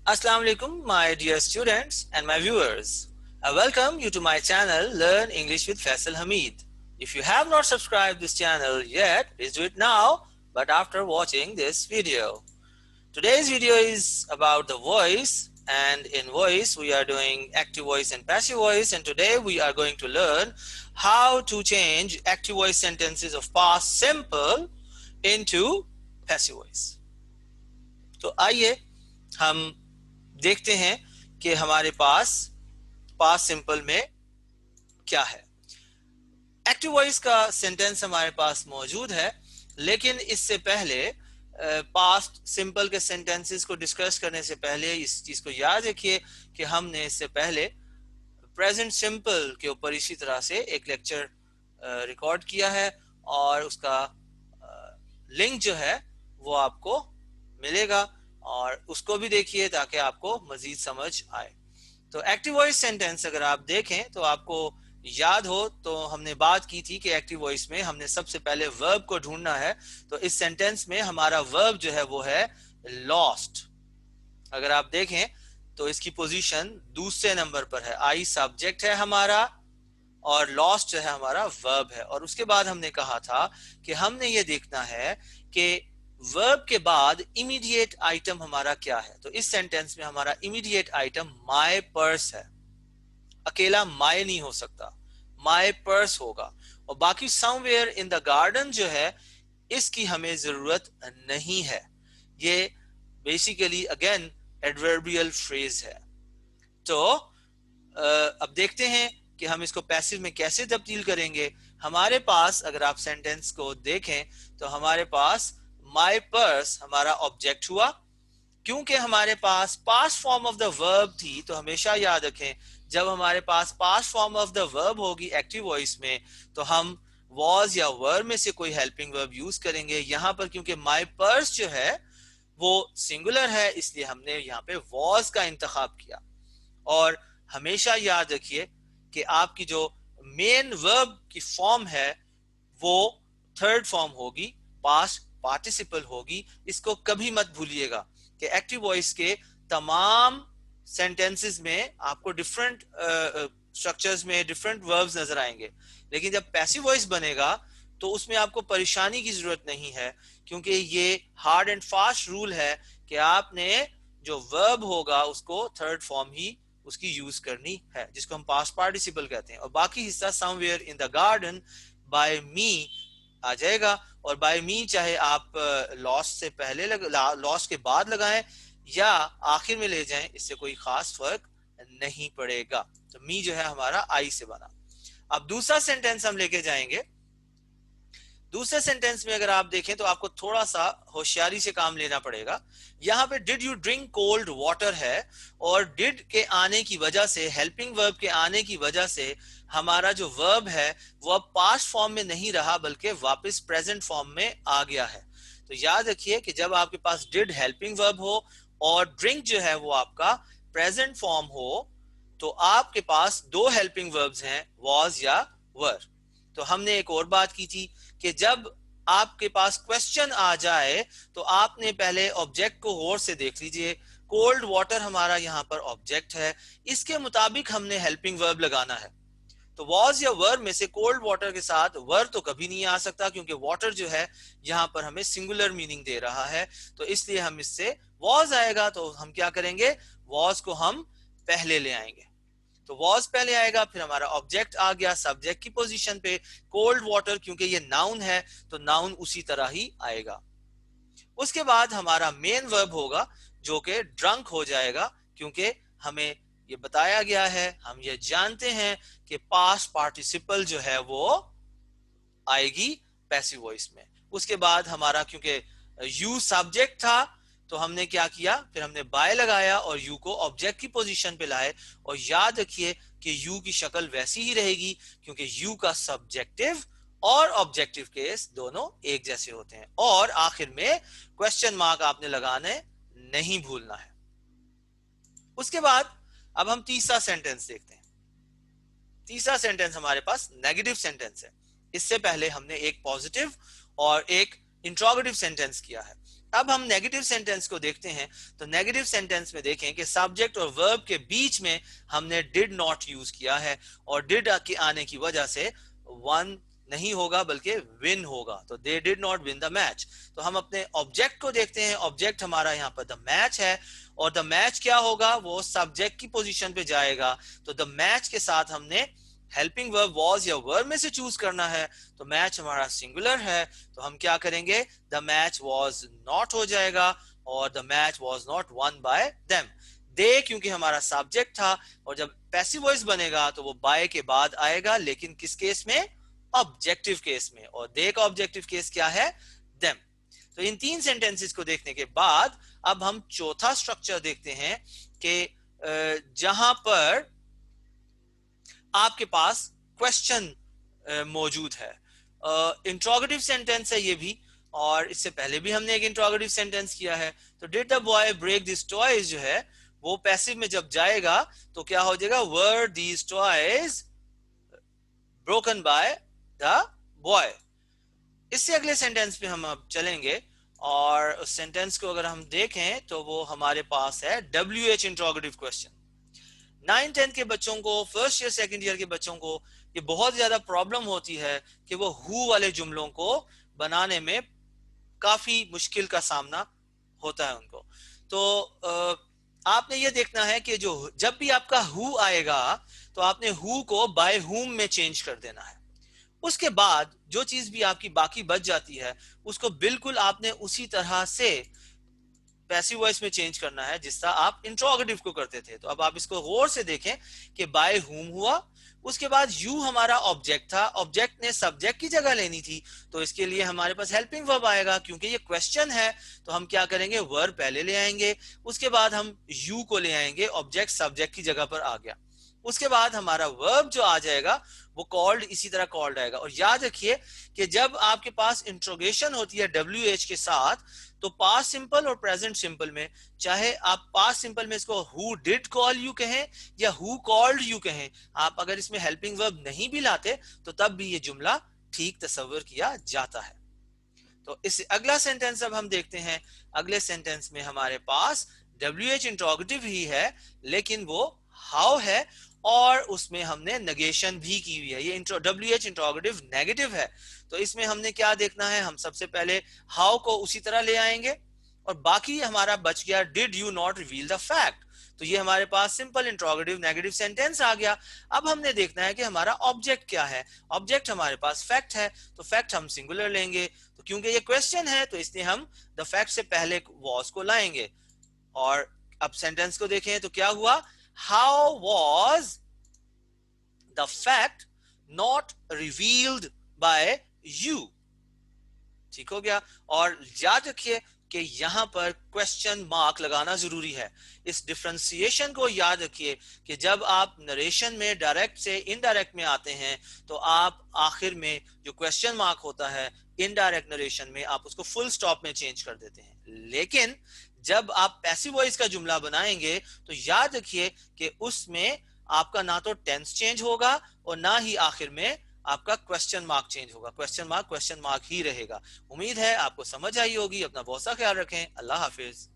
Assalamu alaikum, my dear students and my viewers. I welcome you to my channel Learn English with Faisal Hamid. If you have not subscribed this channel yet, please do it now, but after watching this video. Today's video is about the voice, and in voice we are doing active voice and passive voice, and today we are going to learn how to change active voice sentences of past simple into passive voice. तो आइए हम देखते हैं कि हमारे पास past simple में क्या है। एक्टिव वॉइस का सेंटेंस हमारे पास मौजूद है, लेकिन इससे पहले पास्ट सिंपल के सेंटेंसेस को डिस्कस करने से पहले इस चीज को याद रखिए कि हमने इससे पहले प्रेजेंट सिंपल के ऊपर इसी तरह से एक लेक्चर रिकॉर्ड किया है और उसका लिंक जो है वो आपको मिलेगा और उसको भी देखिए ताकि आपको मजीद समझ आए। तो एक्टिव वॉइस सेंटेंस अगर आप देखें तो आपको याद हो तो हमने बात की थी कि एक्टिव वॉइस में हमने सबसे पहले वर्ब को ढूंढना है। तो इस सेंटेंस में हमारा वर्ब जो है वो है लॉस्ट। अगर आप देखें तो इसकी पोजीशन दूसरे नंबर पर है। आई सब्जेक्ट है हमारा और लॉस्ट जो है हमारा वर्ब है। और उसके बाद हमने कहा था कि हमने ये देखना है कि वर्ब के बाद इमीडिएट आइटम हमारा क्या है। तो इस सेंटेंस में हमारा इमीडिएट आइटम माय पर्स है। अकेला माय नहीं हो सकता, माय पर्स होगा। और बाकी समवेयर इन द गार्डन जो है इसकी हमें जरूरत नहीं है। ये बेसिकली अगेन एडवर्बियल फ्रेज है। तो अब देखते हैं कि हम इसको पैसिव में कैसे तब्दील करेंगे। हमारे पास अगर आप सेंटेंस को देखें तो हमारे पास माय पर्स हमारा ऑब्जेक्ट हुआ। क्योंकि हमारे पास past form of the verb थी तो हमेशा याद रखें जब हमारे पास past form of the verb होगी एक्टिव वॉइस में तो हम वॉज या वर में से कोई हेल्पिंग वर्ब यूज करेंगे। यहां पर क्योंकि माय पर्स जो है वो सिंगुलर है इसलिए हमने यहाँ पे वॉज का इंतखाब किया। और हमेशा याद रखिए कि आपकी जो मेन वर्ब की फॉर्म है वो थर्ड फॉर्म होगी, पास्ट पार्टिसिपल होगी। इसको कभी मत भूलिएगा कि एक्टिव वॉइस के तमाम सेंटेंसेस में आपको डिफरेंट स्ट्रक्चर्स में डिफरेंट वर्ब्स नजर आएंगे, लेकिन जब पैसिव वॉइस बनेगा तो उसमें आपको परेशानी की जरूरत नहीं है क्योंकि ये हार्ड एंड फास्ट रूल है कि आपने जो वर्ब होगा उसको थर्ड फॉर्म ही उसकी यूज करनी है, जिसको हम पास्ट पार्टिसिपल कहते हैं। और बाकी हिस्सा somewhere in the garden by me आ जाएगा। और बाय मी चाहे आप लॉस्ट से पहले लॉस्ट के बाद लगाएं या आखिर में ले जाएं, इससे कोई खास फर्क नहीं पड़ेगा। तो मी जो है हमारा आई से बना। अब दूसरा सेंटेंस हम लेके जाएंगे। दूसरे सेंटेंस में अगर आप देखें तो आपको थोड़ा सा होशियारी से काम लेना पड़ेगा। यहाँ पे did you drink cold water है और डिड के आने की वजह से, हेल्पिंग वर्ब के आने की वजह से हमारा जो वर्ब है वो अब पास्ट फॉर्म में नहीं रहा बल्कि वापस प्रेजेंट फॉर्म में आ गया है। तो याद रखिए कि जब आपके पास डिड हेल्पिंग वर्ब हो और ड्रिंक जो है वो आपका प्रेजेंट फॉर्म हो तो आपके पास दो हेल्पिंग वर्ब्स हैं, वॉज या वर। तो हमने एक और बात की थी कि जब आपके पास क्वेश्चन आ जाए तो आपने पहले ऑब्जेक्ट को गौर से देख लीजिए। कोल्ड वाटर हमारा यहाँ पर ऑब्जेक्ट है, इसके मुताबिक हमने हेल्पिंग वर्ब लगाना है। तो वॉज या वर में से कोल्ड वाटर के साथ वर तो कभी नहीं आ सकता क्योंकि वाटर जो है यहाँ पर हमें सिंगुलर मीनिंग दे रहा है। तो इसलिए हम इससे वॉज आएगा तो हम क्या करेंगे, वॉज को हम पहले ले आएंगे। तो वॉज पहले आएगा, फिर हमारा ऑब्जेक्ट आ गया सब्जेक्ट की पोजीशन पे। कोल्ड वाटर क्योंकि ये नाउन है तो नाउन उसी तरह ही आएगा। उसके बाद हमारा मेन वर्ब होगा जो कि ड्रंक हो जाएगा क्योंकि हमें ये बताया गया है, हम ये जानते हैं कि पास्ट पार्टिसिपल जो है वो आएगी पैसिव वॉइस में। उसके बाद हमारा क्योंकि यू सब्जेक्ट था तो हमने क्या किया, फिर हमने बाय लगाया और यू को ऑब्जेक्ट की पोजीशन पे लाए। और याद रखिए कि यू की शक्ल वैसी ही रहेगी क्योंकि यू का सब्जेक्टिव और ऑब्जेक्टिव केस दोनों एक जैसे होते हैं। और आखिर में क्वेश्चन मार्क आपने लगाने नहीं भूलना है। उसके बाद अब हम तीसरा सेंटेंस देखते हैं। तीसरा सेंटेंस हमारे पास नेगेटिव सेंटेंस है। इससे पहले हमने एक पॉजिटिव और एक इंट्रोगेटिव सेंटेंस किया है। अब हम नेगेटिव सेंटेंस को देखते हैं। तो नेगेटिव सेंटेंस में देखें कि सब्जेक्ट और वर्ब के बीच में हमने डिड नॉट यूज किया है, और डिड के आने की वजह से वन नहीं होगा बल्कि विन होगा। तो they did not win the match. तो हम अपने ऑब्जेक्ट को देखते हैं। ऑब्जेक्ट हमारा यहाँ पर द मैच है, और द मैच क्या होगा, वो सब्जेक्ट की पोजीशन पे जाएगा। तो द मैच के साथ हमने हेल्पिंग वर्ब वॉज या वर्ब में से चूज करना है। तो मैच हमारा सिंगुलर है, तो हम क्या करेंगे, द मैच वॉज नॉट हो जाएगा, और the match was not won by them. They क्योंकि हमारा सब्जेक्ट था, और जब पैसिव वॉइस बनेगा तो वो बाय के बाद आएगा, लेकिन किस केस में, ऑब्जेक्टिव केस में। और दे का ऑब्जेक्टिव केस क्या है, देम। तो इन तीन सेंटेंसेस को देखने के बाद अब हम चौथा स्ट्रक्चर देखते हैं कि जहां पर आपके पास क्वेश्चन मौजूद है। इंट्रोगेटिव सेंटेंस है ये भी, और इससे पहले भी हमने एक इंट्रोगेटिव सेंटेंस किया है। तो did the boy break this toys जो है वो पैसिव में जब जाएगा तो क्या हो जाएगा, were these toys broken by the boy. इससे अगले सेंटेंस पे हम अब चलेंगे, और उस सेंटेंस को अगर हम देखें तो वो हमारे पास है WH इंट्रोगेटिव क्वेश्चन। 9-10 के बच्चों को, फर्स्ट ईयर सेकंड ईयर के बच्चों को ये बहुत ज्यादा प्रॉब्लम होती है कि वो हु वाले जुमलों को बनाने में काफी मुश्किल का सामना होता है उनको। तो आपने ये देखना है कि जो जब भी आपका हु आएगा तो आपने हु को बाय हुम में चेंज कर देना है। उसके बाद जो चीज भी आपकी बाकी बच जाती है उसको बिल्कुल आपने उसी तरह से पैसिव वॉइस में चेंज करना है जिस तरह आप इंट्रोगेटिव को करते थे। तो अब आप इसको गौर से देखें कि बाय हुम हुआ, उसके बाद यू हमारा ऑब्जेक्ट था, ऑब्जेक्ट ने सब्जेक्ट की जगह लेनी थी, तो इसके लिए हमारे पास हेल्पिंग वर्ब आएगा। क्योंकि ये क्वेश्चन है तो हम क्या करेंगे, वर्ब पहले ले आएंगे, उसके बाद हम यू को ले आएंगे, ऑब्जेक्ट सब्जेक्ट की जगह पर आ गया। उसके बाद हमारा वर्ब जो आ जाएगा वो कॉल्ड इसी तरह कॉल्ड आएगा। और याद रखिए कि जब आपके पास इंट्रोगेशन होती है WH के साथ, तो पास्ट सिंपल और प्रेजेंट सिंपल में, चाहे आप पास्ट सिंपल में इसको हु डिड कॉल यू कहें या हु कॉल्ड यू कहें, आप अगर इसमें हेल्पिंग वर्ब नहीं भी लाते तो तब भी ये जुमला ठीक तस्वर किया जाता है। तो इस अगला सेंटेंस अब हम देखते हैं। अगले सेंटेंस में हमारे पास WH इंट्रोगेटिव ही है, लेकिन वो हाउ है, और उसमें हमने नेगेशन भी की हुई है। ये WH इंट्रोगेटिव नेगेटिव है, तो इसमें हमने क्या देखना है, हम सबसे पहले हाउ को उसी तरह ले आएंगे, और बाकी हमारा बच गया did you not reveal the fact. तो ये हमारे पास सिंपल इंट्रोगेटिव नेगेटिव सेंटेंस आ गया। अब हमने देखना है कि हमारा ऑब्जेक्ट क्या है। ऑब्जेक्ट हमारे पास फैक्ट है, तो फैक्ट हम सिंगुलर लेंगे, तो क्योंकि ये क्वेश्चन है तो इसलिए हम द फैक्ट से पहले वॉज को लाएंगे। और अब सेंटेंस को देखें तो क्या हुआ, how was the fact not revealed bye you. ठीक हो गया। और याद रखिए कि यहां पर क्वेश्चन मार्क लगाना जरूरी है। इस डिफरेंशिएशन को याद रखिए कि जब आप नरेशन में डायरेक्ट से इनडायरेक्ट में आते हैं तो आप आखिर में जो क्वेश्चन मार्क होता है इनडायरेक्ट नरेशन में आप उसको फुल स्टॉप में चेंज कर देते हैं। लेकिन जब आप पैसिव वॉइस का जुमला बनाएंगे तो याद रखिए कि उसमें आपका ना तो टेंस चेंज होगा और ना ही आखिर में आपका क्वेश्चन मार्क चेंज होगा। क्वेश्चन मार्क ही रहेगा। उम्मीद है आपको समझ आई होगी। अपना बहुत सा ख्याल रखें। अल्लाह हाफिज।